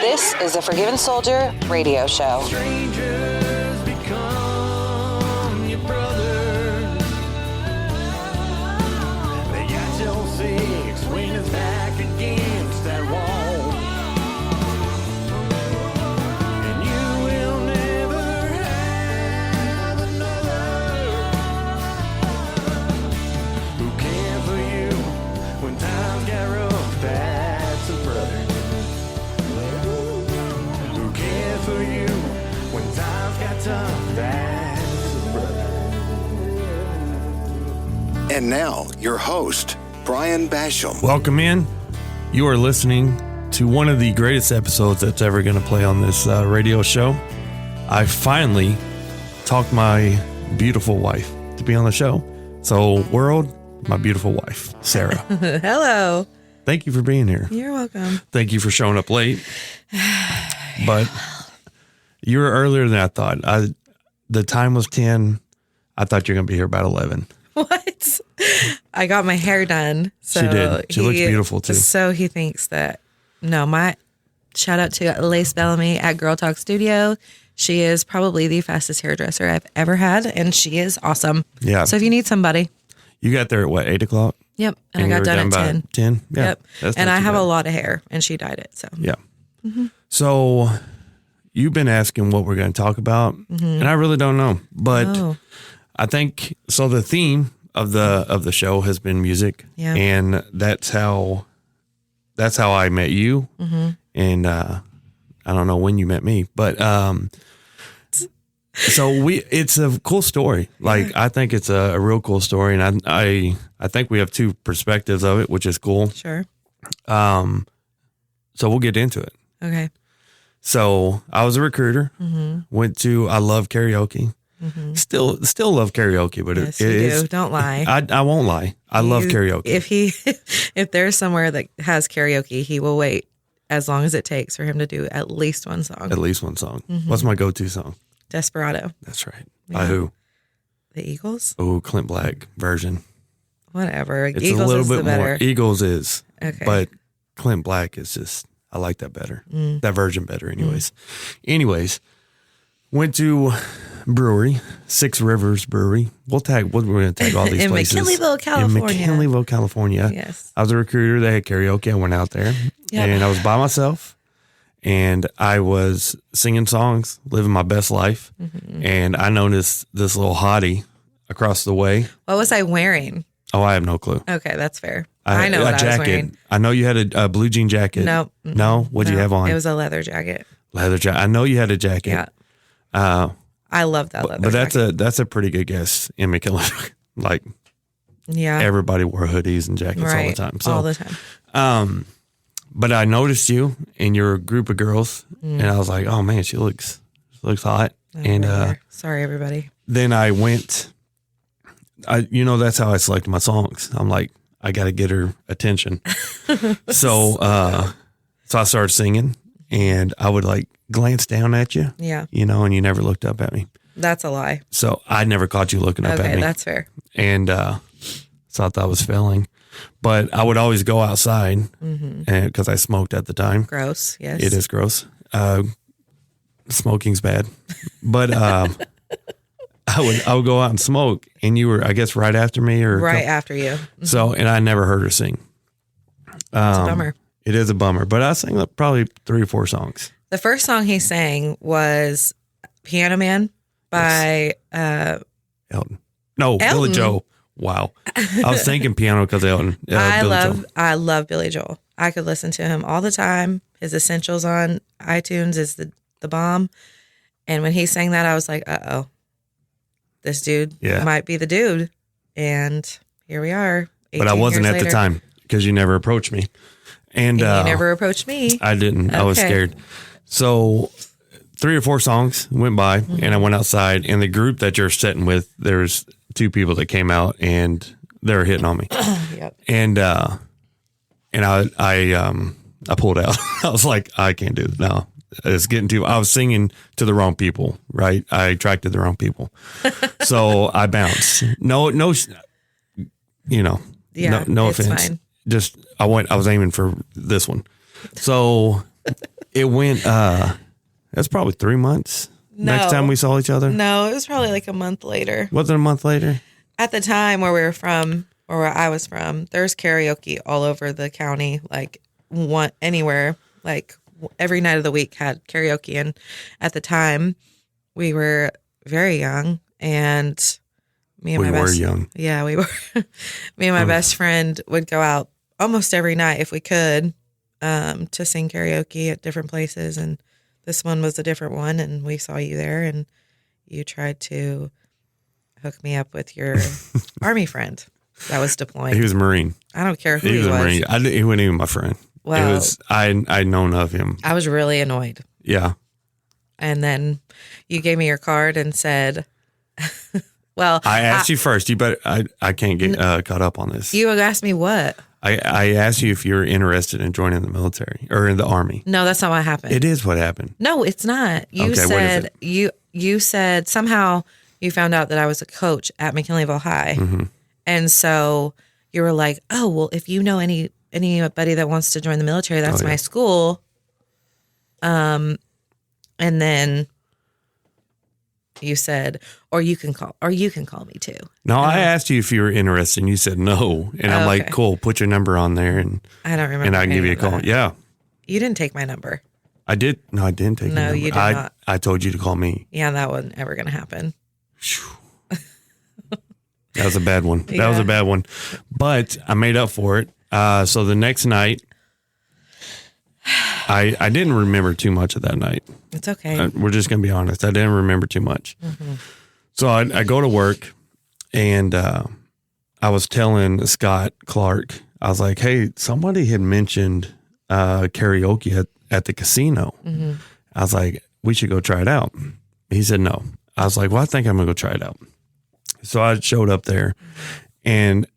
This is the Forgiven Soldier radio show. Strangers become your brothers. They got your six when it's back against that wall. And you will never have another who cared for you when times got rough. That's a brother. Who cared for you when times got tough? That's a brother. And now, your host, Brian Basham. Welcome in. You are listening to one of the greatest episodes that's ever going to play on this radio show. I finally talked my beautiful wife to be on the show. So, world, my beautiful wife, Sarah. Hello. Thank you for being here. You're welcome. Thank you for showing up late. But you were earlier than I thought. The time was 10. I thought you were going to be here about 11. What? I got my hair done. So She did. She looks beautiful, too. So he thinks that, my shout out to Lace Bellamy at Girl Talk Studio. She is probably the fastest hairdresser I've ever had, and she is awesome. Yeah. So if you need somebody. You got there at what, 8 o'clock? Yep. And I you got were done at by 10. 10? Yeah. Yep. That's and not I too have bad. a lot of hair, and she dyed it. So Yeah. So you've been asking what we're going to talk about, and I really don't know. But Oh. I think so. The theme of the show has been music, Yeah. and that's how I met you. And I don't know when you met me, but so it's a cool story. Like I think it's a real cool story, and I think we have two perspectives of it, which is cool. Sure. So we'll get into it. Okay. So I was a recruiter. I love karaoke. Still love karaoke, but Yes, it you is. do. Don't lie. I won't lie. I love karaoke. If there's somewhere that has karaoke, he will wait as long as it takes for him to do at least one song. At least one song. What's my go-to song? Desperado. That's right. By who? The Eagles? Oh, Clint Black version. Whatever. It's Eagles a little is bit the better. more. Eagles is. Okay. But Clint Black is just, I like that better. That version better anyways. Went to brewery, Six Rivers Brewery. We're going to tag all these In places. McKinleyville, California. In McKinleyville, California. Yes. I was a recruiter. They had karaoke. I went out there and I was by myself and I was singing songs, living my best life. And I noticed this little hottie across the way. What was I wearing? Oh, I have no clue. Okay, that's fair. I know what a I was wearing. I know you had a blue jean jacket. Nope. No? What'd you have on? It was a leather jacket. Leather jacket. I know you had a jacket. Yeah. I love that leather But jacket. that's a pretty good guess in McKinley. Like everybody wore hoodies and jackets all the time. So all the time. But I noticed you and your group of girls, and I was like, "Oh man, she looks hot." Sorry, everybody. Then I went. That's how I select my songs. I'm like, I got to get her attention. So I started singing, and I would like glance down at you. Yeah. And you never looked up at me. That's a lie. So I never caught you looking up at me. Okay, that's fair. And so I thought I was failing. But I would always go outside because I smoked at the time. Gross. Yes. It is gross. Smoking's bad. But I would go out and smoke, and you were, I guess, right after me or right after you. So, and I never heard her sing. It's a bummer. It is a bummer, but I sang probably 3 or 4 songs. The first song he sang was Piano Man by Elton. No, Billy Joel. Wow. I was thinking piano because Elton. I love Billy Joel. I could listen to him all the time. His Essentials on iTunes is the bomb. And when he sang that, I was like, uh-oh, this dude might be the dude. And here we are. But I wasn't at the time because you never approached me. And you never approached me. I didn't. I was scared. So 3 or 4 songs went by, and I went outside. And the group that you're sitting with, there's 2 people that came out, and they were hitting on me. Yep. And I pulled out. I was like, I can't do it. No, it's getting too. I was singing to the wrong people. Right, I attracted the wrong people. So I bounced. No, no offense. Fine. Just I was aiming for this one. So It went, that's probably 3 months. Next time we saw each other? No, it was probably like a month later. Was it a month later? At the time where we were from, or where I was from, there's karaoke all over the county, like anywhere, like every night of the week had karaoke. And at the time, we were very young, and me and we were young. Yeah, we were. Me and my best friend would go out almost every night if we could to sing karaoke at different places. And this one was a different one, and we saw you there, and you tried to hook me up with your Army friend that was deploying. He was a Marine. I don't care who He he was was. a Marine. He wasn't even my friend. Well, It was I'd known of him. I was really annoyed. Yeah. And then you gave me your card and said, well, I asked you first. You better. I can't get caught up on this. You asked me what? I asked you if you were interested in joining the military or in the Army. No, that's not what happened. It is what happened. No, it's not. You Okay, what is said it? you said somehow you found out that I was a coach at McKinleyville High, Mm-hmm. and so you were like, "Oh, well, if you know anybody that wants to join the military, that's my school." And then you said, "Or you can call me too." No, I asked you if you were interested, and you said no. And I'm like, Okay. cool, put your number on there, and I don't remember. and I can give you a any of call. that. Yeah, You didn't take my number. I did. No, I didn't take your No, number. you did I, not. I told you to call me. Yeah, that wasn't ever going to happen. That was a bad one. That was a bad one. But I made up for it. So the next night, I didn't remember too much of that night. It's okay. We're just going to be honest. I didn't remember too much. So I go to work, and I was telling Scott Clark, I was like, hey, somebody had mentioned karaoke at the casino. I was like, we should go try it out. He said no. I was like, well, I think I'm going to go try it out. So I showed up there, and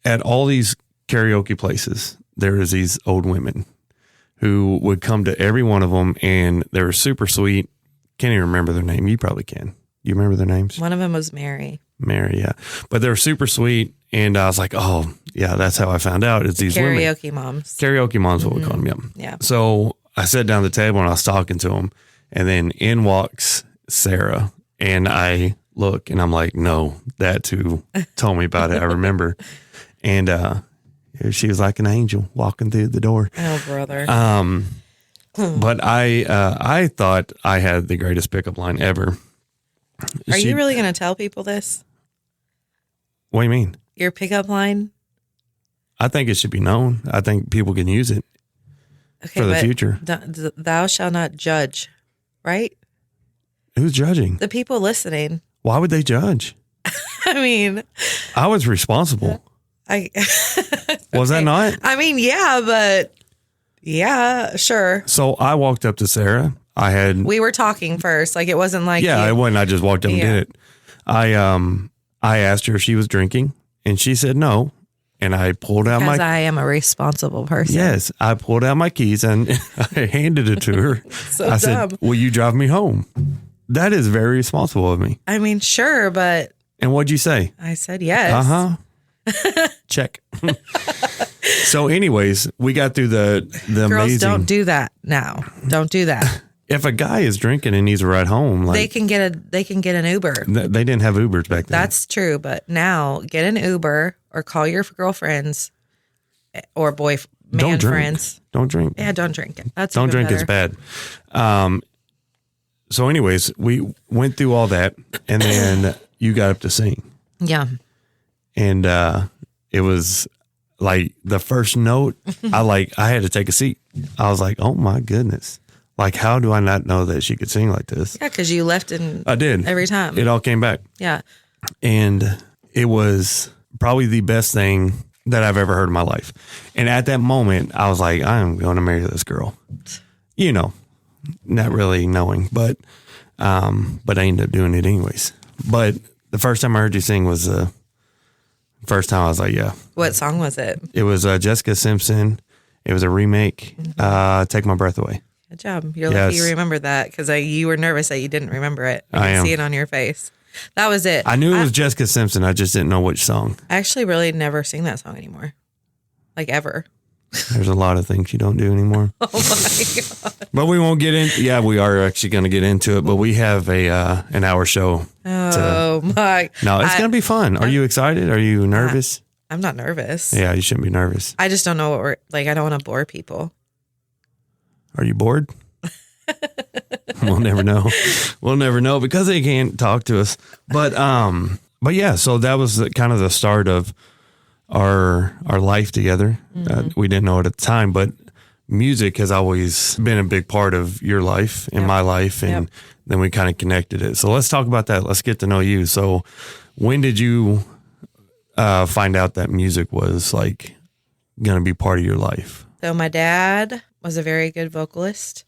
at all these karaoke places, there is these old women who would come to every one of them, and they were super sweet. Can't even remember their name. You probably can. You remember their names? One of them was Mary. Mary, yeah. But they were super sweet, and I was like, oh, yeah, that's how I found out. It's these women. Karaoke moms. Karaoke moms, what we call them, yeah. Yeah. So I sat down at the table, and I was talking to them, and then in walks Sarah, and I look, and I'm like, no, that's who told me about it. I remember. And she was like an angel walking through the door. Oh, brother. But I thought I had the greatest pickup line ever. Are you really going to tell people this? What do you mean? Your pickup line? I think it should be known. I think people can use it Okay, for the but future. Thou shalt not judge, right? Who's judging? The people listening. Why would they judge? I mean, I was responsible. Was that not? I mean, yeah, but yeah, sure. So I walked up to Sarah. I had We were talking first. Like, it wasn't like it wasn't. I just walked up and Yeah. did it. I asked her if she was drinking, and she said no. And I pulled out because my I am a responsible person. yes. I pulled out my keys and I handed it to her. So I dumb. said, "Will you drive me home?" That is very responsible of me. I mean, sure, but And what'd you say? I said yes. Check. So, anyways, we got through the Girls, amazing. don't do that now. Don't do that. If a guy is drinking and needs a ride home, like They can get an Uber. they didn't have Ubers back then. That's true, but now get an Uber or call your girlfriends or Don't drink. friends. Don't drink. Yeah, don't drink it. That's Don't even drink. better. It's bad. So, anyways, we went through all that, and then you got up to sing, Yeah. and it was like the first note. I had to take a seat. I was like, oh my goodness. Like, how do I not know that she could sing like this? Yeah, because you left in I did. every time. It all came back. Yeah. And it was probably the best thing that I've ever heard in my life. And at that moment, I was like, I am going to marry this girl. You know, not really knowing, but I ended up doing it anyways. But the first time I heard you sing was the first time I was like, yeah. What song was it? It was Jessica Simpson. It was a remake, Take My Breath Away. Good job. You're Yes. lucky you remembered that because you were nervous that you didn't remember it. I I could am. see it on your face. That was it. I knew it was Jessica Simpson. I just didn't know which song. I actually really never sing that song anymore. Like ever. There's a lot of things you don't do anymore. Oh my God. But we won't get in. Yeah, we are actually going to get into it, but we have an hour show. Oh my. No, it's going to be fun. Are you excited? Are you nervous? I'm not nervous. Yeah, you shouldn't be nervous. I just don't know what we're like. I don't want to bore people. Are you bored? We'll never know. We'll never know because they can't talk to us. But yeah, so that was kind of the start of our life together. We didn't know it at the time, but music has always been a big part of your life and my life, and then we kind of connected it. So let's talk about that. Let's get to know you. So when did you find out that music was like going to be part of your life? So my dad was a very good vocalist.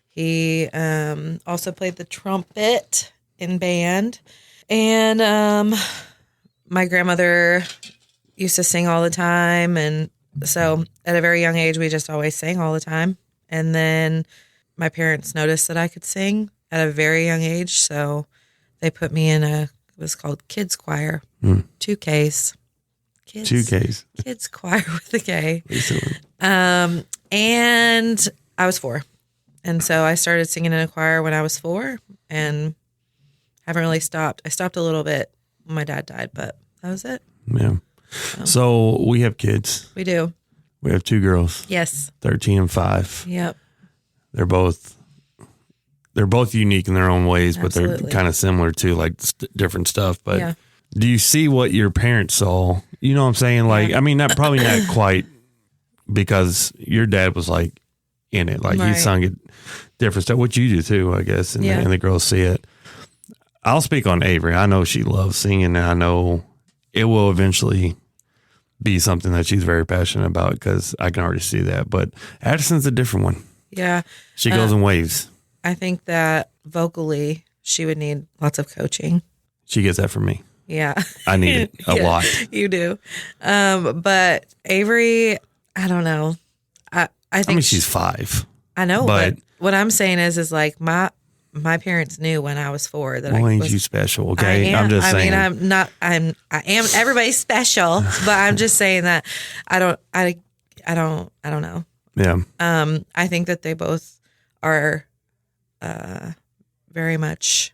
He also played the trumpet in band, and my grandmother used to sing all the time. And so at a very young age, we just always sang all the time. And then my parents noticed that I could sing at a very young age. So they put me in it was called kids choir, 2 Ks. Kids, 2 Ks. Kids choir with a K. And I was 4. And so I started singing in a choir when I was 4 and haven't really stopped. I stopped a little bit when my dad died, but that was it. Yeah. So we have kids. We do. We have 2 girls. Yes. 13 and 5. Yep. They're both unique in their own ways, but Absolutely. they're kind of similar to like different stuff. But Yeah. do you see what your parents saw? You know what I'm saying? Like, I mean, probably not quite, because your dad was like in it. Like he Right. sung it different stuff, which you do too, I guess. And, and the girls see it. I'll speak on Avery. I know she loves singing, and I know it will eventually be something that she's very passionate about, because I can already see that. But Addison's a different one. Yeah. She goes in waves. I think that vocally she would need lots of coaching. She gets that from me. Yeah. I need it a lot. You do. But Avery, I don't know. I think I mean, she's 5. I know, but but what I'm saying is like my parents knew when I was 4 that well, I ain't was you special, okay? I'm just saying. I mean, I am everybody's special, but I'm just saying that I don't know. Yeah. I think that they both are very much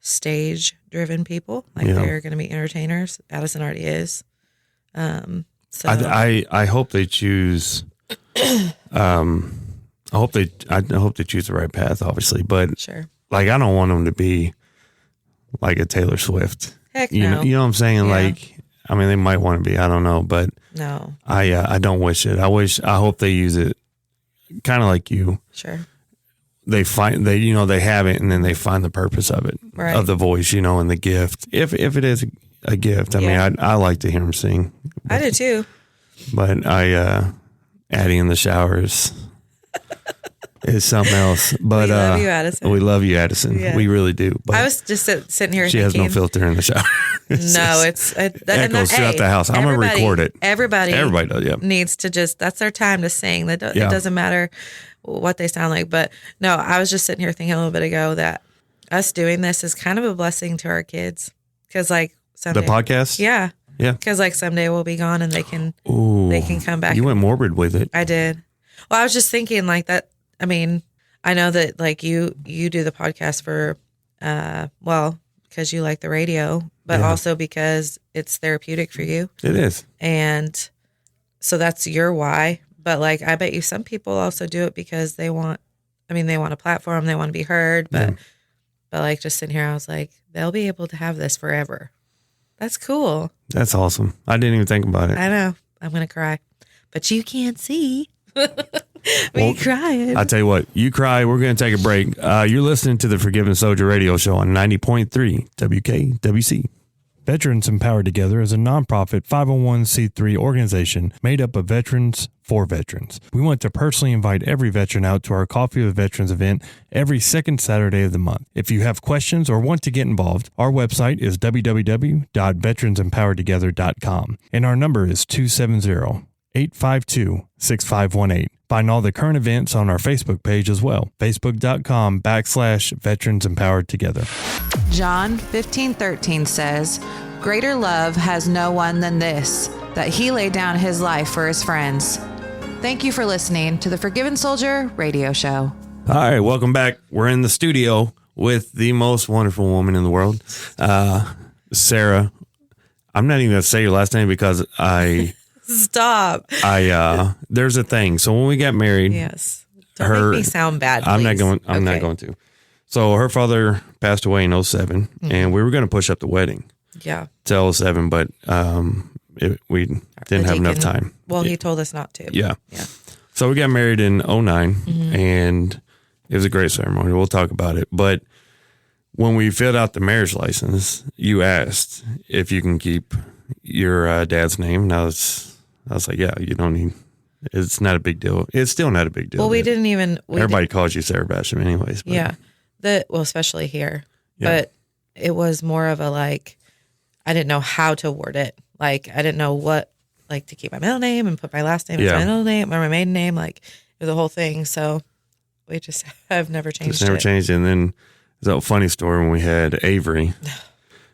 stage driven people. Like they're going to be entertainers. Addison already is. So I hope they choose. I hope they choose the right path, obviously. But sure. Like, I don't want them to be like a Taylor Swift. Heck you no. know what I'm saying? Yeah. Like, I mean, they might want to be. I don't know, but No. I don't wish it. I hope they use it kind of like you. Sure. They have it, and then they find the purpose of it, Right. of the voice, and the gift. If it is a gift, I mean, I like to hear him sing. I do too. But Addie in the showers is something else. But We love you, Addison. We love you, Addison. Yeah. We really do. But I was just sitting here she thinking. has no filter in the shower. No, it's echoes throughout the house. I'm gonna record it. Everybody does. Yeah. needs to that's their time to sing. It Yeah. doesn't matter what they sound like. But no, I was just sitting here thinking a little bit ago that us doing this is kind of a blessing to our kids, because like someday, The podcast. yeah, Yeah. because like someday we'll be gone and they can come back. You went morbid with it. I did. Well, I was just thinking like that. I mean, I know that like you do the podcast for because you like the radio, but also because it's therapeutic for you. It is. And so that's your why. But like, I bet you some people also do it because they want a platform, they want to be heard. But like just sitting here, I was like, they'll be able to have this forever. That's cool. That's awesome. I didn't even think about it. I know. I'm going to cry, but you can't see me crying. I tell you what, you cry. We're going to take a break. You're listening to the Forgiven Soldier Radio Show on 90.3 WKWC. Veterans Empowered Together is a nonprofit 501c3 organization made up of veterans for veterans. We want to personally invite every veteran out to our Coffee with Veterans event every second Saturday of the month. If you have questions or want to get involved, our website is www.veteransempoweredtogether.com, and our number is 270-852-6518. Find all the current events on our Facebook page as well, facebook.com/Veterans Empowered Together. John 15:13 says, "Greater love has no one than this, that he laid down his life for his friends." Thank you for listening to the Forgiven Soldier radio show. All right, welcome back. We're in the studio with the most wonderful woman in the world, Sarah. I'm not even going to say your last name because Stop. There's a thing. So when we got married, Yes. Don't make me sound bad, I'm not please. not going to. So her father passed away in 07, and we were going to push up the wedding. Yeah. Till 07, but we didn't have enough time. Well, he told us not to. Yeah. Yeah. So we got married in 09, and it was a great ceremony. We'll talk about it. But when we filled out the marriage license, you asked if you can keep your dad's name. And I was like, yeah, you don't need. It's not a big deal. It's still not a big deal. Well, we didn't even. Everybody calls you Sarah Basham, anyways. But. Yeah. Especially here. Yeah. But it was more of a like, I didn't know how to word it. Like, I didn't know what, like, to keep my middle name and put my last name as my middle name or my maiden name. Like, it was a whole thing. So we just have never changed it. Changed it. And then there's a funny story when we had Avery.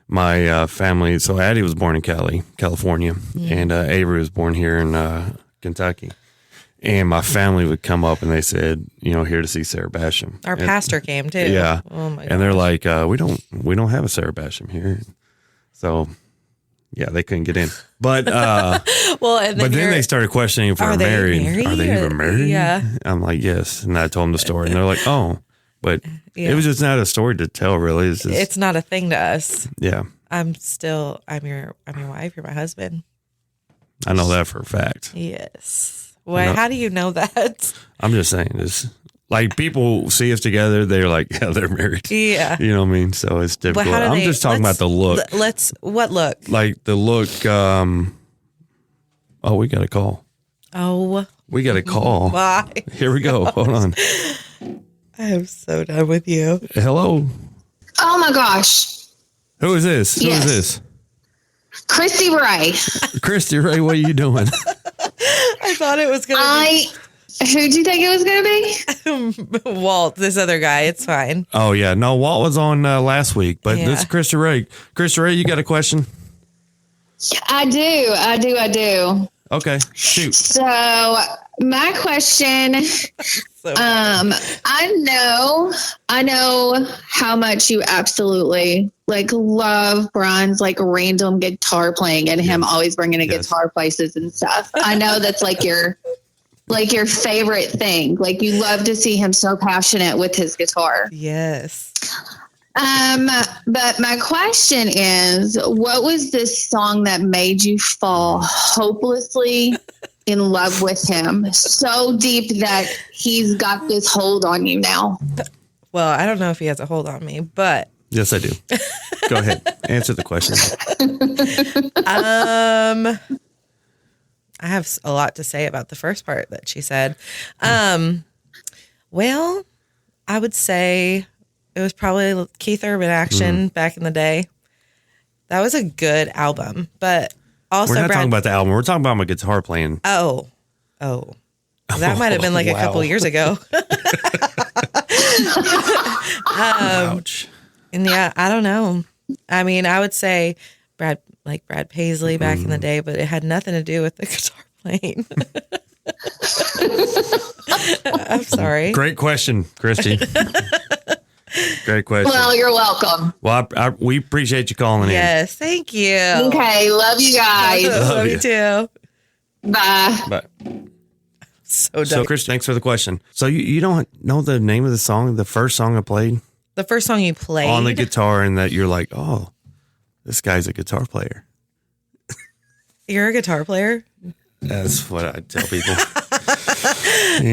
My family, so Addie was born in California, and Avery was born here in Kentucky. And my family would come up and they said, here to see Sarah Basham. Our pastor came too. Yeah. Oh my god. And they're like, we don't have a Sarah Basham here. So yeah, they couldn't get in. But then they started questioning if we're married. Are they even married? Yeah. I'm like, yes. And I told them the story, and they're like, oh. But it was just not a story to tell, really. It's not a thing to us. Yeah. I'm your wife. You're my husband. I know that for a fact. Yes. Why? How do you know that? I'm just saying this. Like, people see us together, they're like, yeah, they're married. Yeah. You know what I mean? So it's difficult. I'm just talking about the look. What look? Like the look, we got a call. Oh. We got a call. Why? Here we go. Hold on. I am so done with you. Hello. Oh my gosh. Who is this? Who Yes. is this? Christy Ray. Christy Ray, what are you doing? I thought it was going to Who'd you think it was going to be? be Walt, this other guy. It's fine. Oh, yeah. No, Walt was on last week, but this is Christy Ray. Christy Ray, you got a question? I do. Okay, shoot. So my question, I know how much you absolutely love Brian's random guitar playing and him always bringing a guitar places and stuff. I know that's your favorite thing. You love to see him so passionate with his guitar. Yes. But my question is, what was this song that made you fall hopelessly in love with him so deep that he's got this hold on you now? Well, I don't know if he has a hold on me, but Yes, I do. Go ahead. Answer the question. I have a lot to say about the first part that she said. Well, I would say it was probably Keith Urban Action back in the day. That was a good album, but also We're not talking about the album. We're talking about my guitar playing. Oh, that might have been a couple years ago. Ouch. And yeah, I don't know. I mean, I would say Brad Paisley back in the day, but it had nothing to do with the guitar playing. I'm sorry. Great question, Christy. Great question. Well, you're welcome. Well, we appreciate you calling in. Yes, thank you. Okay, love you guys. Love you too. Bye. But So So, Chris, thanks for the question. So, you don't know the name of the song, the first song I played the first song you played on the guitar, and that you're like, oh, this guy's a guitar player. You're a guitar player? That's what I tell people.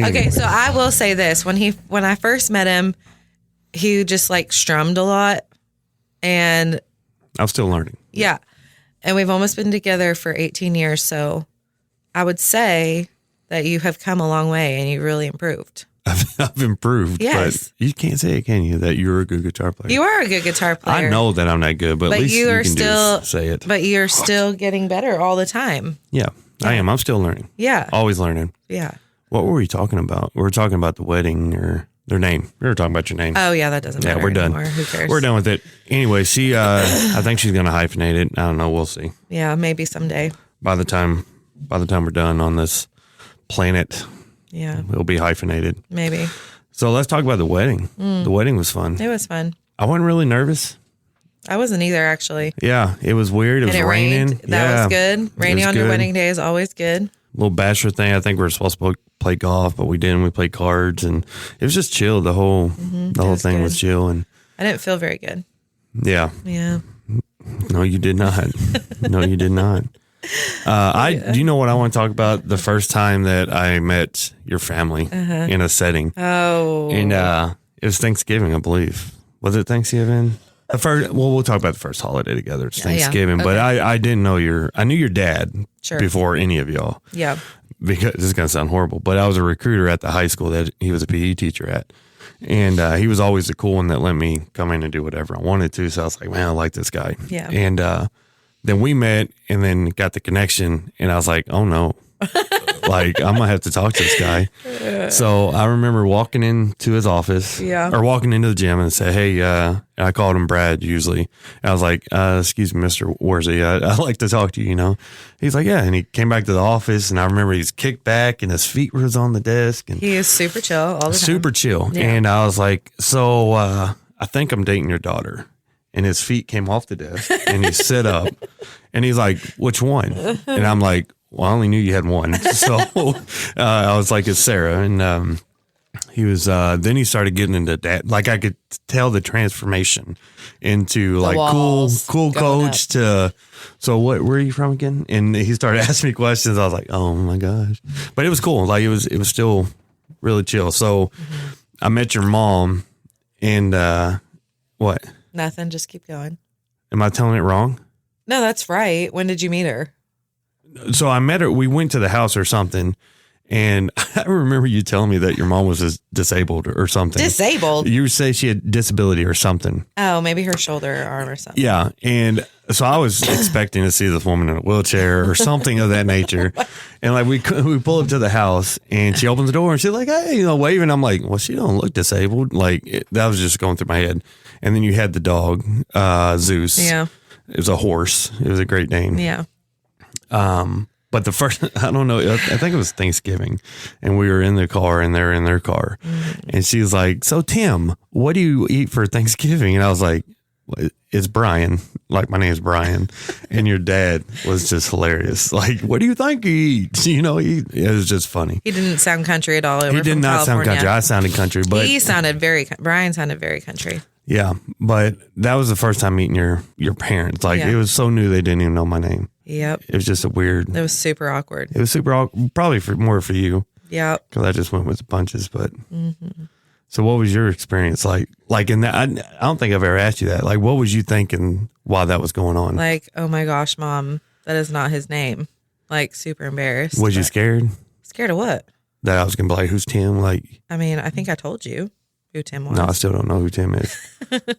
Okay, so I will say this. When I first met him, he just strummed a lot. And I'm still learning. yeah. And we've almost been together for 18 years. So I would say that you have come a long way and you really improved. I've improved. Yes. But you can't say it, can you, that you're a good guitar player? You are a good guitar player. I know that I'm not good, but at least you can say it. But you're still getting better all the time. Yeah, I am. I'm still learning. Yeah. Always learning. Yeah. What were we talking about? We were talking about the wedding or their name. We were talking about your name. Oh, yeah, that doesn't matter Yeah, we're done. anymore. Who cares? We're done with it. Anyway, I think she's going to hyphenate it. I don't know. We'll see. Yeah, maybe someday. By the time we're done on this planet. Yeah. It'll be hyphenated. Maybe. So let's talk about the wedding. The wedding was fun. It was fun. I wasn't really nervous. I wasn't either, actually. Yeah, it was weird. It was raining. Rained. That was good. Rainy on your wedding day is always good. Little bachelor thing. I think we were supposed to play golf, but we didn't. We played cards, and it was just chill. The whole thing was chill. And I didn't feel very good. Yeah. Yeah. No, you did not. No, you did not. Do you know what I want to talk about? The first time that I met your family in a setting. Oh. And it was Thanksgiving, I believe. Was it Thanksgiving? We'll talk about the first holiday together. It's Thanksgiving, but I didn't know I knew your dad before any of y'all. Yeah. Because this is going to sound horrible, but I was a recruiter at the high school that he was a PE teacher at. And he was always the cool one that let me come in and do whatever I wanted to. So I was like, man, I like this guy. Yeah. And then we met and then got the connection. And I was like, oh no, like I'm going to have to talk to this guy. So I remember walking into his office or walking into the gym and say, hey, I called him Brad usually. And I was like, excuse me, Mr. Warze, I'd like to talk to you, you know? He's like, yeah. And he came back to the office and I remember he's kicked back and his feet was on the desk. And he is super chill all the time. Super chill. Yeah. And I was like, so I think I'm dating your daughter. And his feet came off the desk and he sit up and he's like, which one? And I'm like, well, I only knew you had one. So I was like, it's Sarah. And he was, then he started getting into that. Like I could tell the transformation into like cool coach to, so where are you from again? And he started asking me questions. I was like, oh my gosh. But it was cool. Like it was still really chill. So I met your mom and what? Nothing. Just keep going. Am I telling it wrong? No, that's right. When did you meet her? So I met her. We went to the house or something. And I remember you telling me that your mom was disabled or something. Disabled? You say she had disability or something. Oh, maybe her shoulder or arm or something. Yeah. And so I was expecting to see this woman in a wheelchair or something of that nature. And like we pull up to the house and she opens the door and she's like, hey, waving. I'm like, well, she don't look disabled. Like that was just going through my head. And then you had the dog, Zeus. Yeah. It was a horse. It was a great name. Yeah. But the first, I don't know, I think it was Thanksgiving and we were in the car and they're in their car and she's like, so Tim, what do you eat for Thanksgiving? And I was like, it's Brian. Like my name's Brian. And your dad was just hilarious. Like, what do you think he eats? It was just funny. He didn't sound country at all. He did not sound country. I sounded country, but Brian sounded very country. Yeah. But that was the first time meeting your parents. Like it was so new. They didn't even know my name. Yep. It was just It was super awkward. It was super awkward, probably more for you. Yep. Because I just went with the punches. But so, what was your experience like? Like in that, I don't think I've ever asked you that. Like, what was you thinking while that was going on? Like, oh my gosh, Mom, that is not his name. Like, super embarrassed. Was you scared? Scared of what? That I was gonna be like, who's Tim? Like, I mean, I think I told you who Tim was. No, I still don't know who Tim is.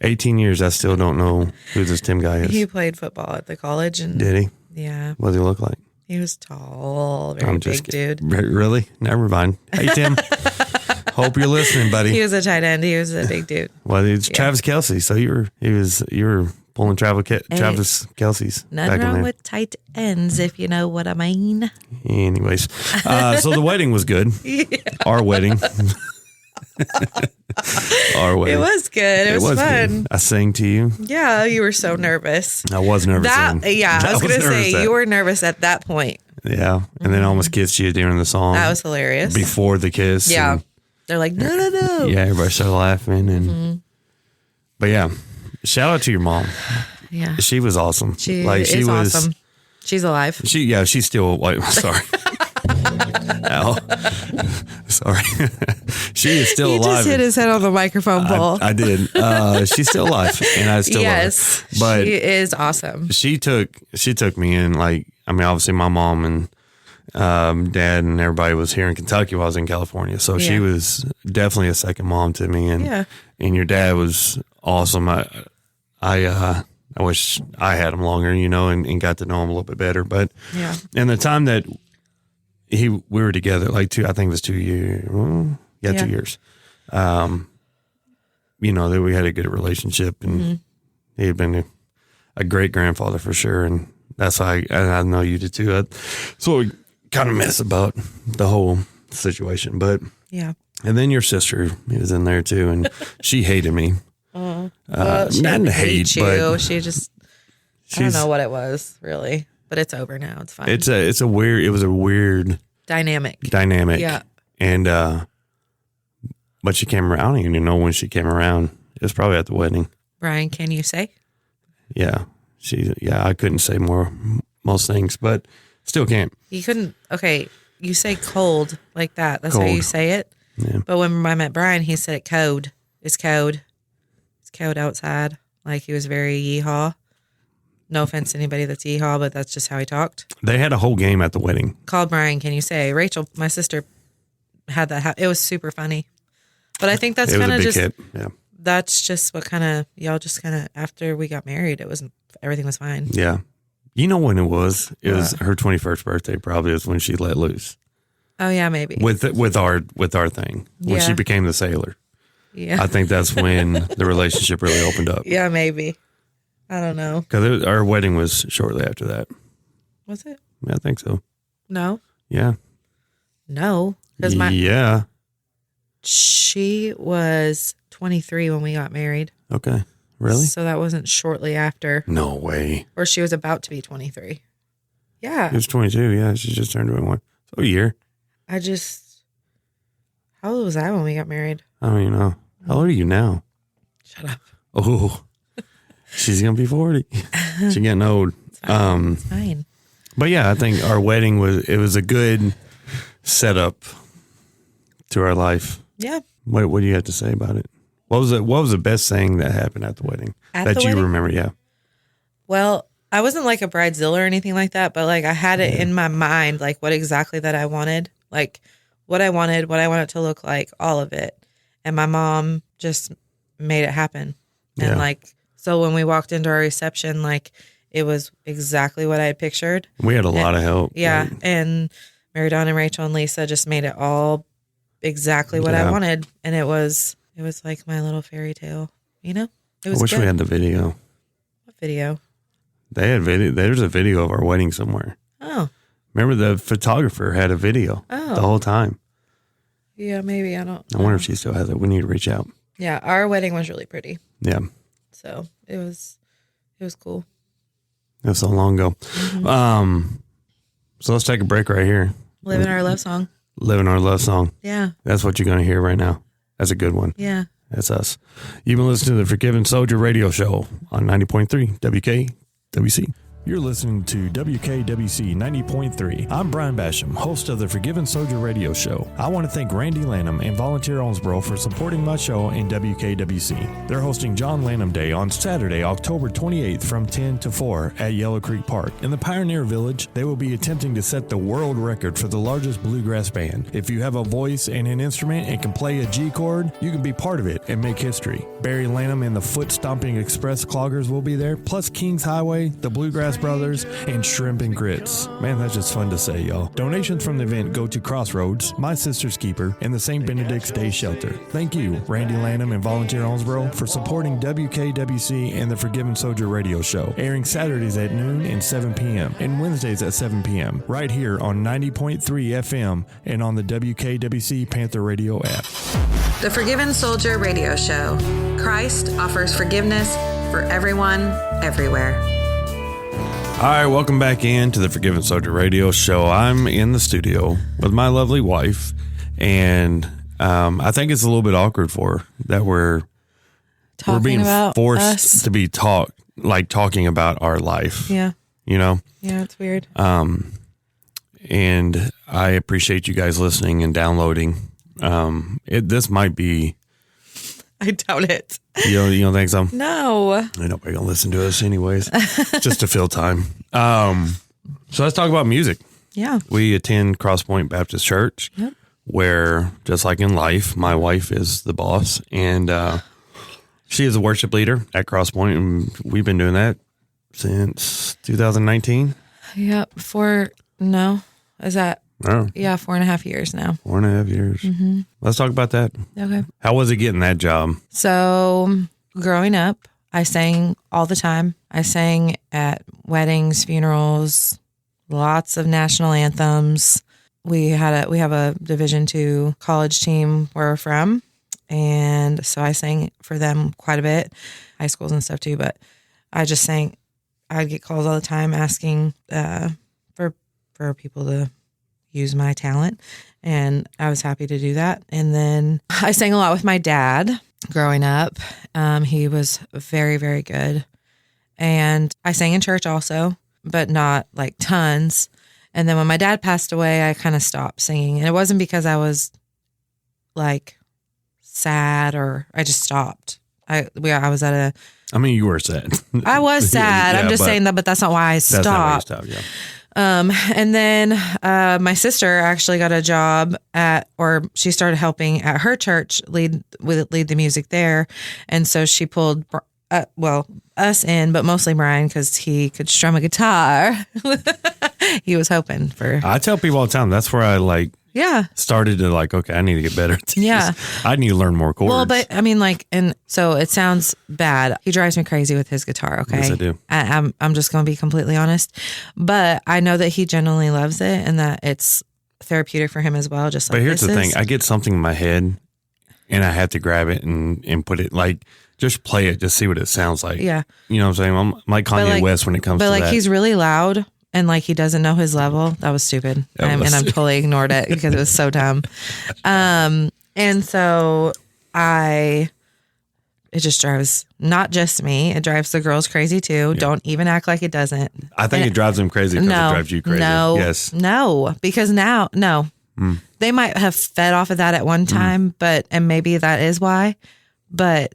18 years, I still don't know who this Tim guy is. He played football at the college, and did he? Yeah. What did he look like? He was tall, very big dude. Really? Never mind. Hey, Tim. Hope you're listening, buddy. He was a tight end. He was a big dude. Well, it's Travis Kelce. So you were pulling Travis Kelce's. Nothing wrong with tight ends, if you know what I mean. Anyways, so the wedding was good. Yeah. Our wedding. Our wedding. It was good. It was fun. Good. I sang to you. Yeah, you were so nervous. I was nervous. I was going to say you were nervous at that point. Yeah, and then I almost kissed you during the song. That was hilarious. Before the kiss. Yeah. They're like, no. Yeah, everybody started laughing. And But yeah, shout out to your mom. Yeah. She was awesome. She was awesome. She's alive. She's still, sorry. Ow. Sorry. She is still alive. He just hit his head on the microphone pole. I did. She's still alive, and I still love her. But she is awesome. She took me in, like, I mean, obviously my mom and dad and everybody was here in Kentucky while I was in California. So she was definitely a second mom to me. And your dad was awesome. I wish I had him longer, and got to know him a little bit better. But and the time that we were together, like I think it was 2 years. 2 years. That we had a good relationship, and he had been a great grandfather for sure. And that's how I know you did too. So kind of mess about the whole situation. But Yeah. and then your sister was in there too, and she hated me. She Not didn't hate, you. but She just, I don't know what it was really, but it's over now. It's fine. it was a weird dynamic. Yeah. And but she came around. I don't even know when she came around. It was probably at the wedding. Brian, can you say? Yeah. I couldn't say most things, but still can't. You couldn't. Okay. You say cold like that. That's how Cold. you say it. Yeah. But when I met Brian, he said it code. It's code. It's code outside. Like he was very yeehaw. No offense to anybody that's yeehaw, but that's just how he talked. They had a whole game at the wedding. Called Brian, can you say? Rachel, my sister, had that. It was super funny. But I think that's kind of just, hit. Yeah. that's just what kind of, y'all just kind of, after we got married, everything was fine. Yeah. You know when it was? It was her 21st birthday. Probably is when she let loose Oh yeah, maybe. with our thing when she Yeah. became the sailor. Yeah. I think that's when the relationship really opened up. Yeah, maybe. I don't know. Because our wedding was shortly after that. Was it? Yeah, I think so. No. Yeah. No. Because Yeah. she was 23 when we got married. Okay. Really? So that wasn't shortly after. No way. Or she was about to be 23. Yeah. It was 22. Yeah, she just turned 21. So a year. How old was I when we got married? I don't even know. How old are you now? Shut up. Oh, she's gonna be 40. She's getting old. It's fine. But yeah, I think our wedding was a good setup to our life. Yeah. What do you have to say about it? What was the best thing that happened at the wedding that you remember? Yeah. Well, I wasn't like a bridezilla or anything like that, but like I had it in my mind, like what exactly that I wanted, like what I wanted it to look like, all of it. And my mom just made it happen. And Yeah. like, so when we walked into our reception, like it was exactly what I had pictured. We had a lot of help. Yeah. Like, And Mary Dawn and Rachel and Lisa just made it all exactly what I wanted. And it was like my little fairy tale, you know? It was I wish good. we had the video. What video? They had video. There's a video of our wedding somewhere. Oh. Remember the photographer had a video the whole time. Yeah, maybe. I don't I wonder if she still has it. We need to reach out. Yeah, our wedding was really pretty. Yeah. So it was cool. That was so long ago. So let's take a break right here. Living our love song. Living our love song. Yeah. That's what you're going to hear right now. That's a good one. Yeah. That's us. You've been listening to the Forgiven Soldier radio show on 90.3 WKWC. You're listening to WKWC 90.3. I'm Brian Basham, host of the Forgiven Soldier radio show. I want to thank Randy Lanham and Volunteer Owensboro for supporting my show in WKWC. They're hosting John Lanham Day on Saturday, October 28th from 10 to 4 at Yellow Creek Park. In the Pioneer Village, they will be attempting to set the world record for the largest bluegrass band. If you have a voice and an instrument and can play a G chord, you can be part of it and make history. Barry Lanham and the Foot Stomping Express Cloggers will be there, plus Kings Highway, the Bluegrass Brothers, and Shrimp and Grits. Man, that's just fun to say, y'all. Donations from the event go to Crossroads, My Sister's Keeper, and the St. Benedict's Day Shelter. Thank you, Randy Lanham and Volunteer Owensboro, for supporting WKWC and the Forgiven Soldier radio show, airing Saturdays at noon and 7 p.m. and Wednesdays at 7 p.m. right here on 90.3 FM and on the WKWC Panther Radio app. The Forgiven Soldier Radio Show. Christ offers forgiveness for everyone, everywhere. All right, welcome back into the Forgiven Soldier radio show. I'm in the studio with my lovely wife, and I think it's a little bit awkward for her that we're being forced to be talking about our life. Yeah. You know? Yeah, it's weird. And I appreciate you guys listening and downloading. This might be... I doubt it. You don't think so? No. Ain't nobody gonna listen to us anyways. Just to fill time. So let's talk about music. Yeah. We attend Cross Point Baptist Church, where, just like in life, my wife is the boss, and she is a worship leader at Cross Point, and we've been doing that since 2019. Yep. Is that? Oh, Yeah, 4.5 years now. 4.5 years. Mm-hmm. Let's talk about that. Okay. How was it getting that job? So growing up, I sang all the time. I sang at weddings, funerals, lots of national anthems. We have a Division II college team where we're from, and so I sang for them quite a bit, high schools and stuff too. But I just sang. I'd get calls all the time asking for people to use my talent, and I was happy to do that. And then I sang a lot with my dad growing up. He was very, very good, and I sang in church also, but not like tons. And then when my dad passed away, I kind of stopped singing. And it wasn't because I was like sad or I just stopped. I was at a... I mean, you were sad. I was sad. Yeah, I'm just saying that, but that's not why I stopped. That's not why you stopped, yeah. And then my sister actually got a job she started helping at her church lead the music there. And so she pulled... us in, but mostly Brian because he could strum a guitar. He was hoping for. I tell people all the time that's where I started to okay, I need to get better at this. Yeah. I need to learn more chords. Well, but I mean, and so it sounds bad. He drives me crazy with his guitar. Okay, yes, I do. I'm just going to be completely honest, but I know that he genuinely loves it and that it's therapeutic for him as well. Just like, but here's the thing: I get something in my head, and I have to grab it and put it just play it, just see what it sounds like. Yeah. You know what I'm saying? I'm like Kanye West when it comes to that. But he's really loud and he doesn't know his level. That was stupid. And I totally ignored it because it was so dumb. And so it just drives not just me. It drives the girls crazy too. Yeah. Don't even act like it doesn't. I think it drives them crazy because it drives you crazy. No. Yes. No. Because now, they might have fed off of that at one time, and maybe that is why. But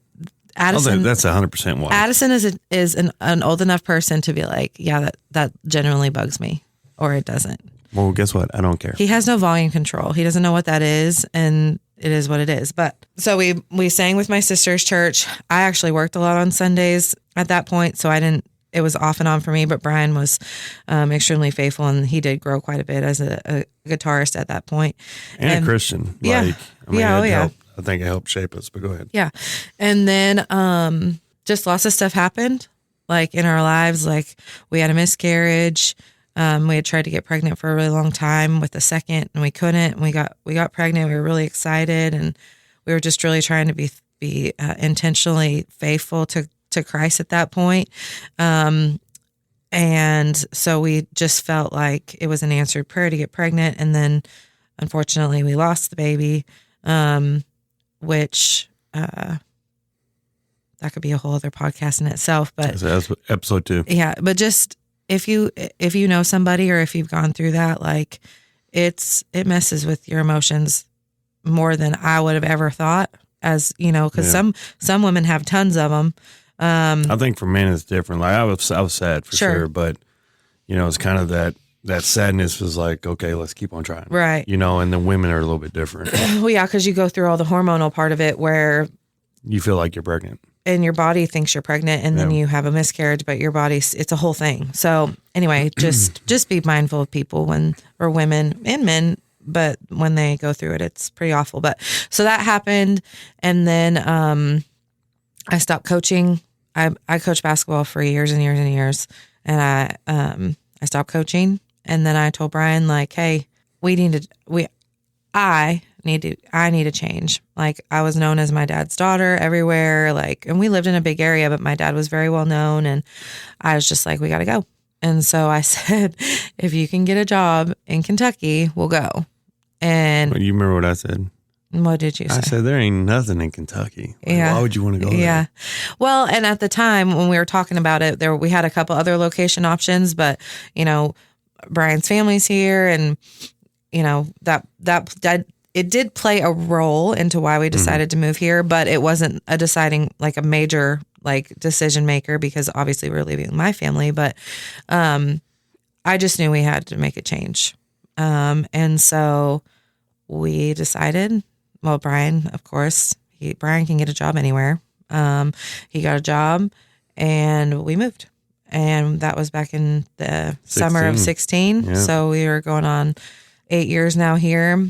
Addison, that's 100% why. Addison is an old enough person to be like, yeah, that genuinely bugs me, or it doesn't. Well, guess what? I don't care. He has no volume control. He doesn't know what that is, and it is what it is. But so we sang with my sister's church. I actually worked a lot on Sundays at that point, so I didn't. It was off and on for me. But Brian was extremely faithful, and he did grow quite a bit as a guitarist at that point. And a Christian. Yeah. I think it helped shape us, but go ahead. Yeah. And then just lots of stuff happened in our lives. We had a miscarriage. We had tried to get pregnant for a really long time with the second, and we couldn't. And we got pregnant. We were really excited, and we were just really trying to be intentionally faithful to Christ at that point. And so we just felt like it was an answered prayer to get pregnant. And then unfortunately we lost the baby. Which that could be a whole other podcast in itself, but that's episode 2. Yeah, but just if you know somebody or if you've gone through that, it messes with your emotions more than I would have ever thought. As you know, because some women have tons of them. I think for men it's different. I was sad for sure, but it's kind of that sadness was okay, let's keep on trying. Right. And then women are a little bit different. Well, yeah, because you go through all the hormonal part of it where you feel like you're pregnant. And your body thinks you're pregnant, and then you have a miscarriage, but your it's a whole thing. So anyway, just be mindful of people or women and men, but when they go through it, it's pretty awful. But so that happened. And then I stopped coaching. I coached basketball for years and years and years. And I stopped coaching. And then I told Brian, hey, I need to change. I was known as my dad's daughter everywhere. And we lived in a big area, but my dad was very well known. And I was just we got to go. And so I said, if you can get a job in Kentucky, we'll go. And you remember what I said? What did you say? I said, there ain't nothing in Kentucky. Why would you want to go there? Yeah. Well, and at the time when we were talking about it, we had a couple other location options, but Brian's family's here, and that it did play a role into why we decided to move here, but it wasn't a deciding a major decision maker because obviously we're leaving my family, but I just knew we had to make a change. And so we decided, well, Brian, of course, Brian can get a job anywhere. He got a job and we moved. And that was back in the summer of 16. Yeah. So we were going on 8 years now here.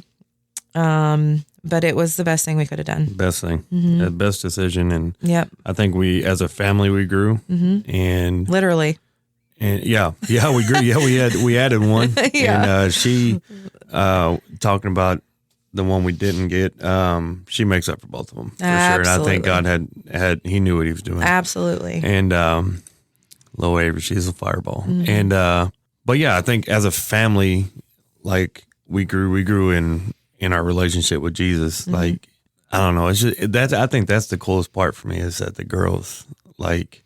But it was the best thing we could have done. Best thing. Mm-hmm. The best decision. And yep. I think as a family, we grew. Mm-hmm. And literally. And we grew. Yeah, we added one. Yeah. And she talking about the one we didn't get. She makes up for both of them for sure. And I think God had he knew what he was doing. Absolutely. And Lo Avery, she's a fireball. And but yeah, I think as a family, like we grew in our relationship with Jesus. Like I don't know, it's just I think that's the coolest part for me is that the girls like.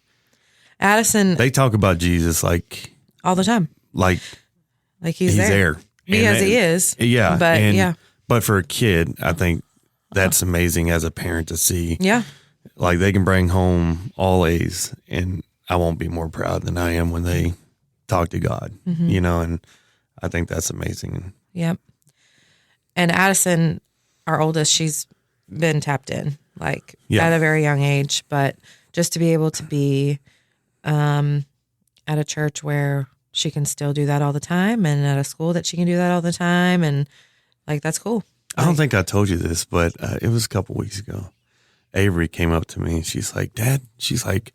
Addison, they talk about Jesus like all the time, like he's there because he is. Yeah, but but for a kid, I think that's amazing as a parent to see. Yeah, like they can bring home all A's, and I won't be more proud than I am when they talk to God. You know, and I think that's amazing. Yep. And Addison, our oldest, she's been tapped in like at a very young age, but just to be able to be at a church where she can still do that all the time and at a school that she can do that all the time. And like, that's cool. I don't think I told you this, but it was a couple weeks ago. Avery came up to me and she's like, Dad, she's like,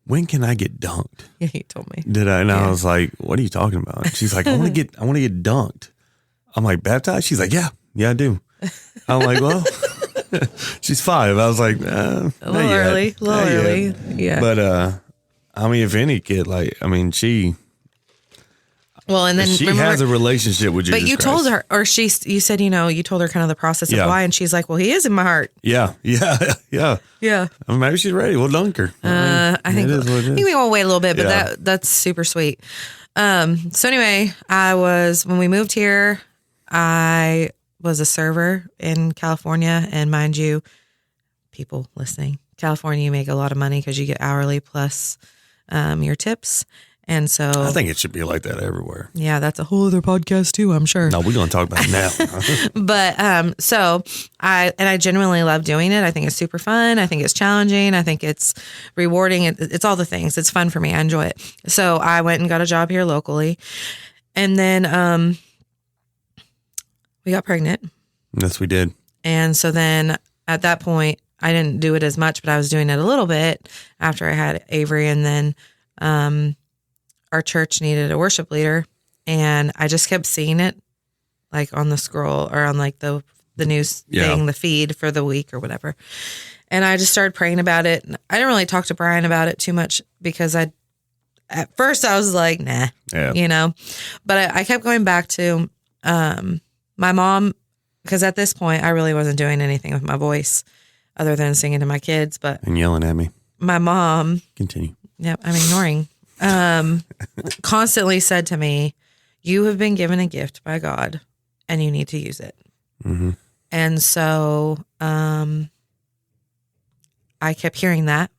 when can I get dunked? Yeah, he told me. Did I? And I was like, what are you talking about? She's like, I want to get dunked. I'm like, baptized? She's like, yeah, I do. I'm like, well, she's 5. I was like, a little early. Yeah. But, I mean, if any kid, like, I mean, she and then she has a relationship with Jesus But you Christ. told her, or you said, you told her kind of the process of why, and she's like, well, he is in my heart. Yeah. Yeah. I mean, maybe she's ready. We'll dunk her. I think we won't wait a little bit, but that's super sweet. So anyway, when we moved here, I was a server in California, and mind you, people listening, California, you make a lot of money because you get hourly plus your tips. And so I think it should be like that everywhere. Yeah, that's a whole other podcast too, I'm sure. No, we're going to talk about it now. But so I genuinely love doing it. I think it's super fun. I think it's challenging. I think it's rewarding. It's all the things. It's fun for me. I enjoy it. So I went and got a job here locally. And then we got pregnant. Yes, we did. And so then at that point, I didn't do it as much, but I was doing it a little bit after I had Avery. And then our church needed a worship leader, and I just kept seeing it like on the scroll or on like the news thing, the feed for the week or whatever. And I just started praying about it. And I didn't really talk to Brian about it too much because at first I was like, nah, but I kept going back to my mom, because at this point I really wasn't doing anything with my voice other than singing to my kids, and yelling at me. My mom, continue. Yep, I'm ignoring. Constantly said to me, you have been given a gift by God and you need to use it. Mm-hmm. And so I kept hearing that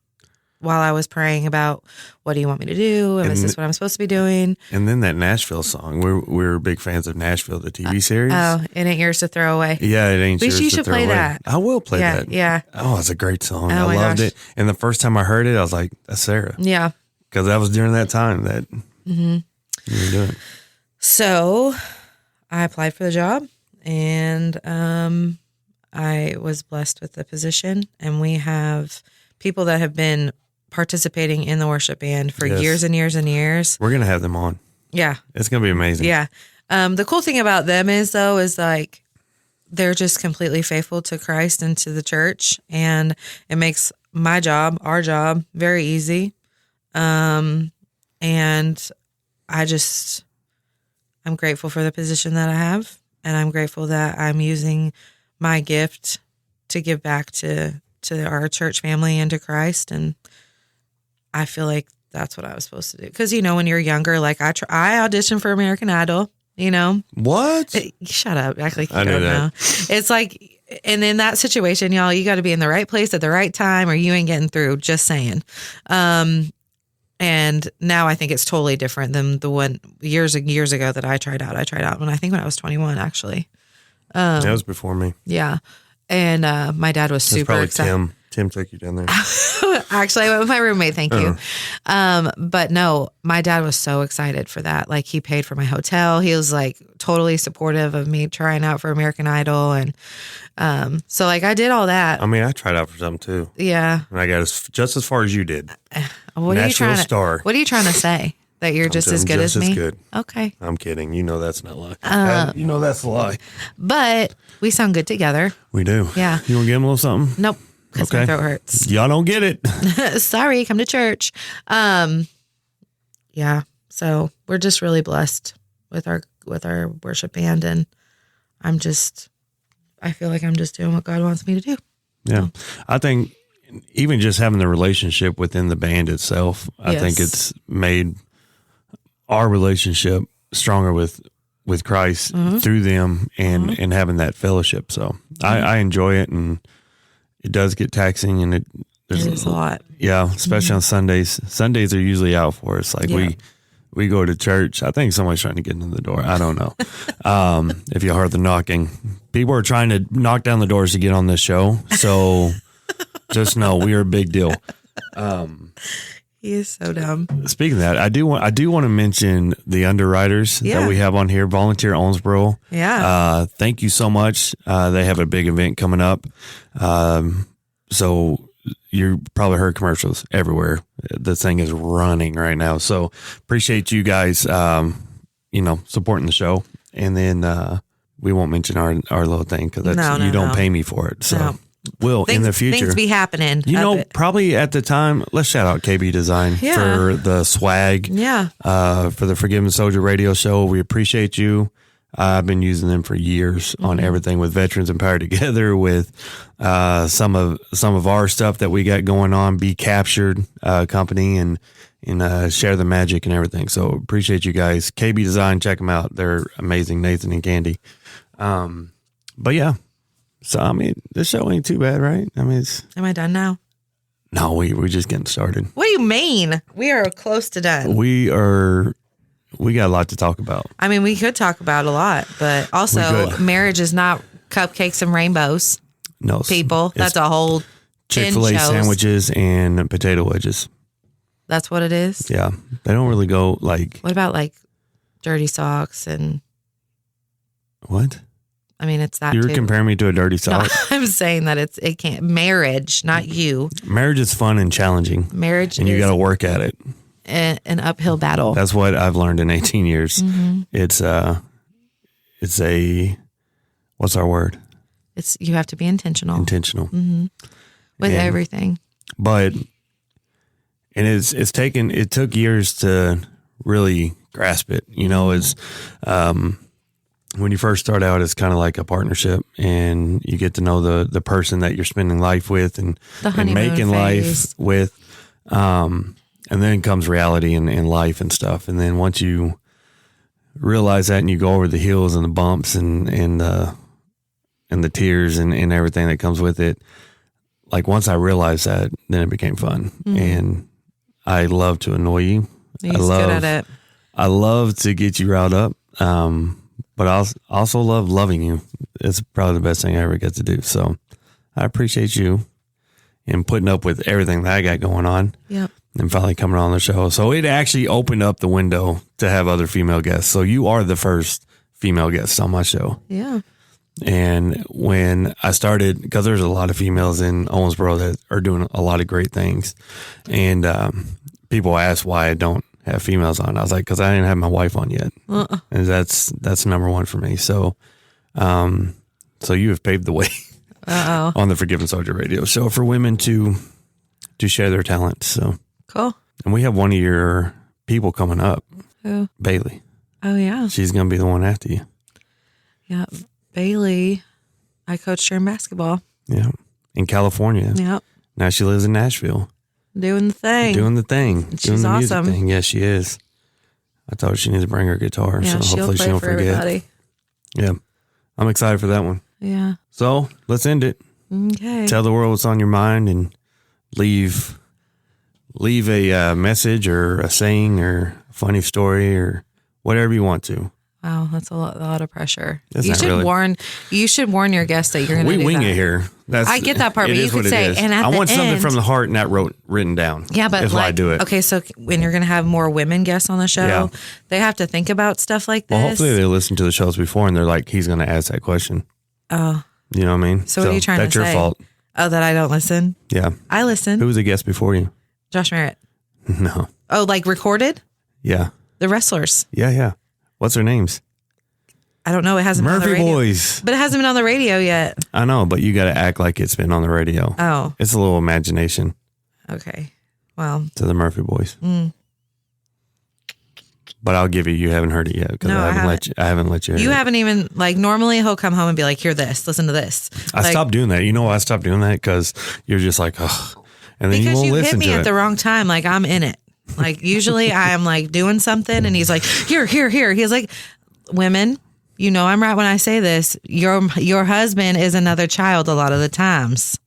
while I was praying about, what do you want me to do? And is this what I'm supposed to be doing? And then that Nashville song. We're big fans of Nashville, the TV series. Oh, It Ain't Yours to Throw Away. Yeah, It Ain't Yours to Throw Away. You should play that. I will play that. Yeah. Oh, it's a great song. Oh, I loved it. And the first time I heard it, I was like, that's Sarah. Yeah. Because that was during that time that you were doing it. So I applied for the job, and I was blessed with the position. And we have people that have been participating in the worship band for years and years and years. We're going to have them on. Yeah. It's going to be amazing. Yeah. The cool thing about them is like they're just completely faithful to Christ and to the church. And it makes my job, our job, very easy. And I'm grateful for the position that I have, and I'm grateful that I'm using my gift to give back to our church family and to Christ. And I feel like that's what I was supposed to do. Cause when you're younger, like I auditioned for American Idol, What? Shut up. Act like you don't know. It's like, and in that situation, y'all, you got to be in the right place at the right time or you ain't getting through, just saying. And now I think it's totally different than the one years ago that I tried out. I tried out when I was 21, actually. That was before me. Yeah. And my dad was super excited. Tim took you down there. Actually, I went with my roommate. Thank you. But no, my dad was so excited for that. Like he paid for my hotel. He was like totally supportive of me trying out for American Idol. And so like I did all that. I mean, I tried out for something too. Yeah. And I got just as far as you did. What are you trying to say? That you're just as good as me? Good. Okay. I'm kidding. You know that's not a lie. You know that's a lie. But we sound good together. We do. Yeah. You want to give him a little something? Nope. Because my throat hurts. Y'all don't get it. Sorry, come to church. Yeah. So we're just really blessed with our worship band, and I feel like I'm just doing what God wants me to do. Yeah. I think even just having the relationship within the band itself, I think it's made our relationship stronger with Christ through them and having that fellowship. So I enjoy it, and it does get taxing, and there's It is a lot. Yeah. Especially on Sundays. Sundays are usually out for us. Like we go to church. I think somebody's trying to get in the door. I don't know. If you heard the knocking, people are trying to knock down the doors to get on this show. So just know we are a big deal. He is so dumb. Speaking of that, I do want to mention the underwriters that we have on here. Volunteer Owensboro. Yeah. Thank you so much. They have a big event coming up. So you probably heard commercials everywhere. The thing is running right now. So appreciate you guys, supporting the show. And then we won't mention our little thing because you don't pay me for it. So will in the future. Things be happening. Probably at the time, let's shout out KB Design for the swag. Yeah. For the Forgiven Soldier radio show. We appreciate you. I've been using them for years on everything with Veterans Empowered Together, with some of our stuff that we got going on, Be Captured company, and Share the Magic and everything. So appreciate you guys. KB Design, check them out. They're amazing, Nathan and Candy. But yeah, so I mean, this show ain't too bad, right? I mean, Am I done now? No, we're just getting started. What do you mean? We are close to done. We got a lot to talk about. I mean, we could talk about a lot, but also marriage is not cupcakes and rainbows. No, people. That's a whole Chick-fil-A sandwiches and potato wedges. That's what it is? Yeah. They don't really go like... What about like dirty socks and... What? I mean, it's that You're too. comparing me to a dirty sock? No, I'm saying that it can't... Marriage, not you. Marriage is fun and challenging. Marriage and you got to work at it. An uphill battle. That's what I've learned in 18 years. Mm-hmm. It's a... What's our word? You have to be intentional. Mm-hmm. With everything. But... And it took years to really grasp it. You know, it's when you first start out, it's kind of like a partnership, and you get to know the person that you're spending life with and making life with. And then comes reality and life and stuff. And then once you realize that and you go over the hills and the bumps and the tears and everything that comes with it, like once I realized that, then it became fun. Mm-hmm. And I love to annoy you. He's good at it. I love to get you riled up. But I also love loving you. It's probably the best thing I ever get to do. So I appreciate you and putting up with everything that I got going on. Yep. And finally coming on the show. So it actually opened up the window to have other female guests. So you are the first female guest on my show. Yeah. And when I started, because there's a lot of females in Owensboro that are doing a lot of great things. And people ask why I don't have females on. I was like, because I didn't have my wife on yet. And that's number one for me. So so you have paved the way on the Forgiven Soldier radio show for women to share their talents. So cool. And we have one of your people coming up. Who? Bailey. Oh, yeah. She's going to be the one after you. Yeah. Bailey, I coached her in basketball. Yeah. In California. Yep. Now she lives in Nashville. Doing the thing. Doing the She's the awesome. Music thing. Yeah, she is. I told her she needs to bring her guitar. Yeah, so hopefully she don't forget. Everybody. Yeah. I'm excited for that one. Yeah. So let's end it. Okay. Tell the world what's on your mind and leave a message or a saying or a funny story or whatever you want to. Wow, that's a lot of pressure. That's you not should really. You should warn your guests that you're going to do that. We wing it here. I get that part, but you could say, and at I the want something end, from the heart, not written down. Yeah, but that's why I do it. Okay, so when you're going to have more women guests on the show, they have to think about stuff like this. Well, hopefully they listen to the shows before and they're like, he's going to ask that question. Oh. You know what I mean? So what are you trying to say? That's your fault. Oh, that I don't listen? Yeah. I listen. Who was the guest before you? Josh Merritt. No. Oh, like recorded? Yeah. The wrestlers. Yeah. What's their names? I don't know. It hasn't been on the Murphy radio. Boys. But it hasn't been on the radio yet. I know, but you got to act like it's been on the radio. Oh. It's a little imagination Okay. Well. to the Murphy Boys. But I'll give you haven't heard it yet because No, I haven't let you hear You it. haven't even, like, normally he'll come home and be like, hear this, listen to this. I stopped doing that. You know why I stopped doing that? Because you're just like, ugh. And then you Because won't you hit listen me to at it. the wrong time. Like, I'm in it. Like, usually I am like doing something and he's like, here. He's like, women, you know I'm right when I say this. Your husband is another child a lot of the times.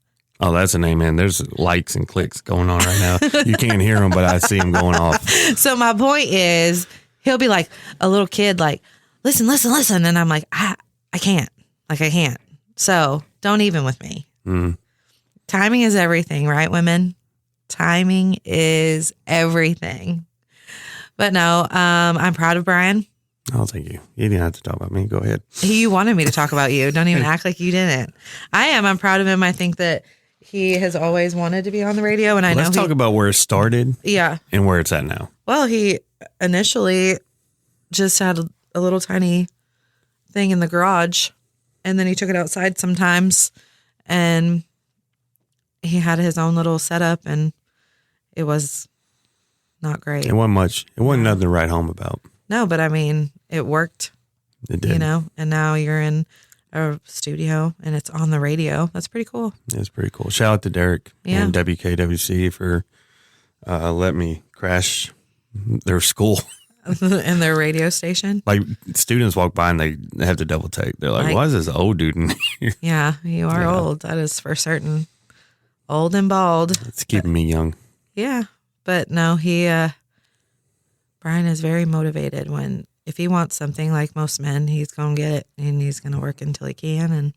Oh, that's an amen. There's likes and clicks going on right now. You can't hear them, but I see them going off. So my point is, he'll be like a little kid, like, listen. And I'm like, I can't. Like, I can't. So don't even with me. Timing is everything, right, women? Timing is everything. But no, I'm proud of Brian. Oh, thank you. You didn't have to talk about me. Go ahead. He wanted me to talk about you. Don't even act like you didn't. I am. I'm proud of him. I think that he has always wanted to be on the radio. And Let's talk about where it started Yeah. and where it's at now. Well, he initially just had a little tiny thing in the garage, and then he took it outside sometimes, and he had his own little setup, and it was not great. It wasn't much. It wasn't nothing to write home about. No, but I mean, it worked, It did. you know, and now you're in a studio and it's on the radio. That's pretty cool. It's pretty cool. Shout out to Derek and WKWC for letting me crash their school. In their radio station. Like, students walk by and they have to double take. They're like, why is this old dude in here? Yeah, you are old. That is for certain. Old and bald. It's keeping me young. Yeah. But no, Brian is very motivated if he wants something, like most men, he's going to get it and he's going to work until he can. And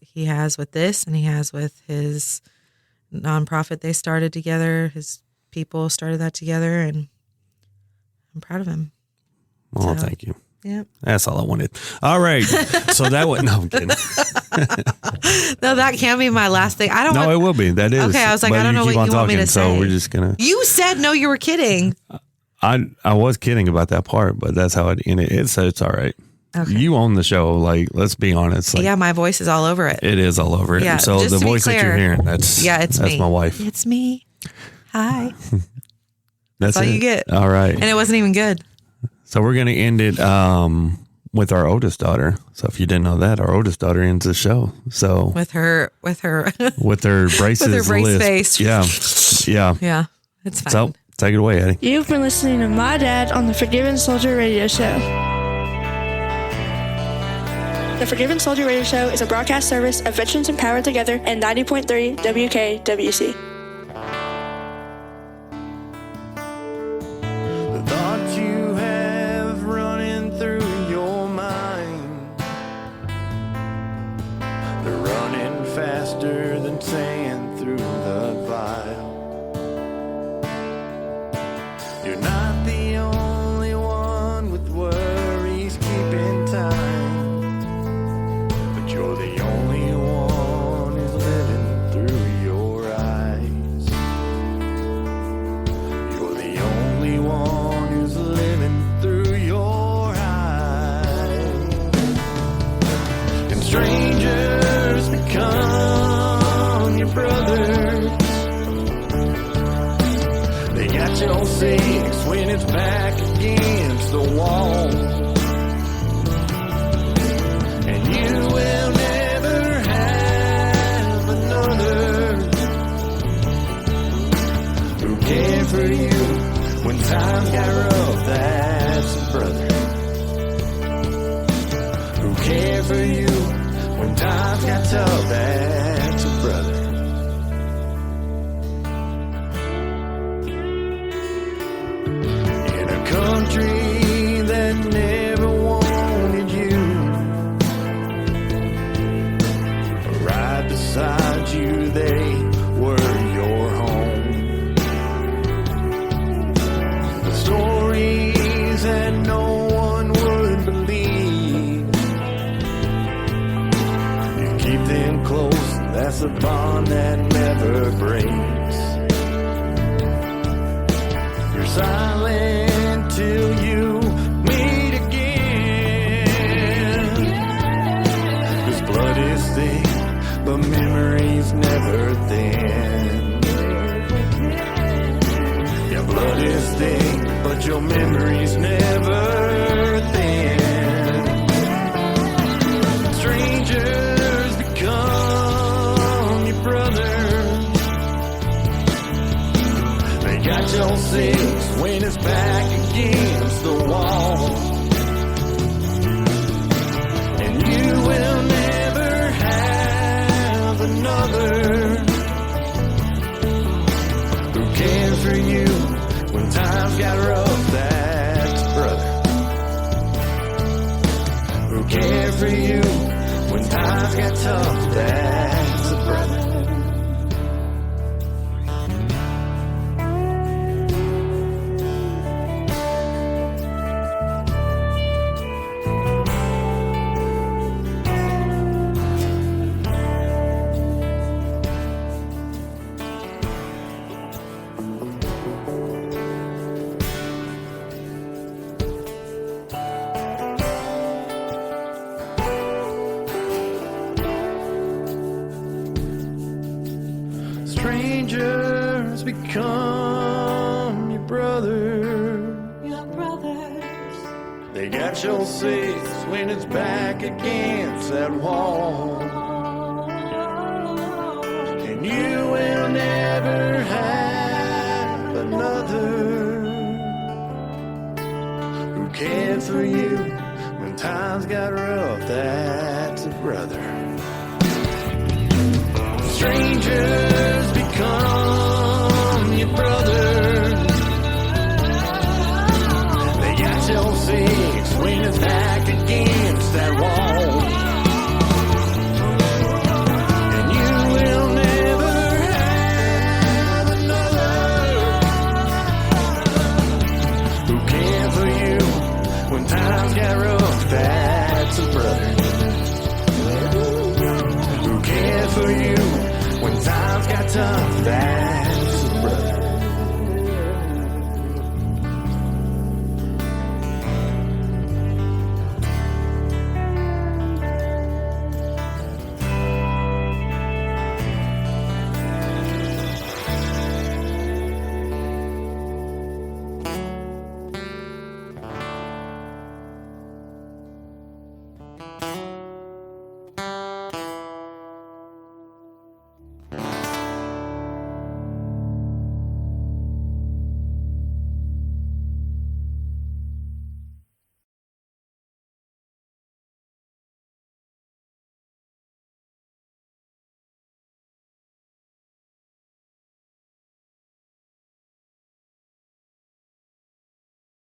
he has with this, and he has with his nonprofit they started together. His people started that together, and I'm proud of him. Well, thank you. Yeah. That's all I wanted. All right. So that was, no, I'm kidding. No, that can't be my last thing. I don't No, want, it will be. That is. Okay, I was like, But I don't know keep what on you want me talking, to say. So we're just going to. You said no, you were kidding. I was kidding about that part, but that's how it ended. It's all right. Okay. You own the show. Like, let's be honest. Like, Yeah, my voice is all over it. it is all over it. Yeah, So just the to be voice that you're clear. hearing, that's It's me. my wife. It's me. Hi. That's all it. you get. All right. And it wasn't even good. So we're going to end it with our oldest daughter. So if you didn't know that, our oldest daughter ends the show. So With her with her braces, with her brace lisp. face. Yeah. Yeah, it's fine. So take it away, Eddie. You've been listening to My Dad on the Forgiven Soldier Radio Show. The Forgiven Soldier Radio Show is a broadcast service of Veterans Empowered Together and 90.3 WKWC. The thoughts you have running through your mind, they're running faster than sand through the vial. You're not the only one with worries keeping time, but you're the only one who's living through your eyes. You're the only one who's living through your eyes. And strangers become your brothers. They got your six when it's back against the wall. And you will never have another who cared for you when times got rough. That's a brother who cared for you when times got tough. That's a brother. In a country that never wanted you, right beside you they were your home. The stories that no one would believe, you keep them close, that's a bond that never breaks. You're silent but your memories never thin. Strangers become your brothers. They got your six when it's back against the wall. And you will never have another who cares for you when times got rough. That's a brother who cares for you when times got tough. That's a brother. Strangers become your brothers. Your brothers. They got your six when it's back against that wall. And you will never have another who cared for you when times got rough. That's a brother. Strangers become your brothers. They got your six when it's back against that wall. And you will never have another who cares for you when times got rough. That's a brother who cares for you when times got tough. That's a brother.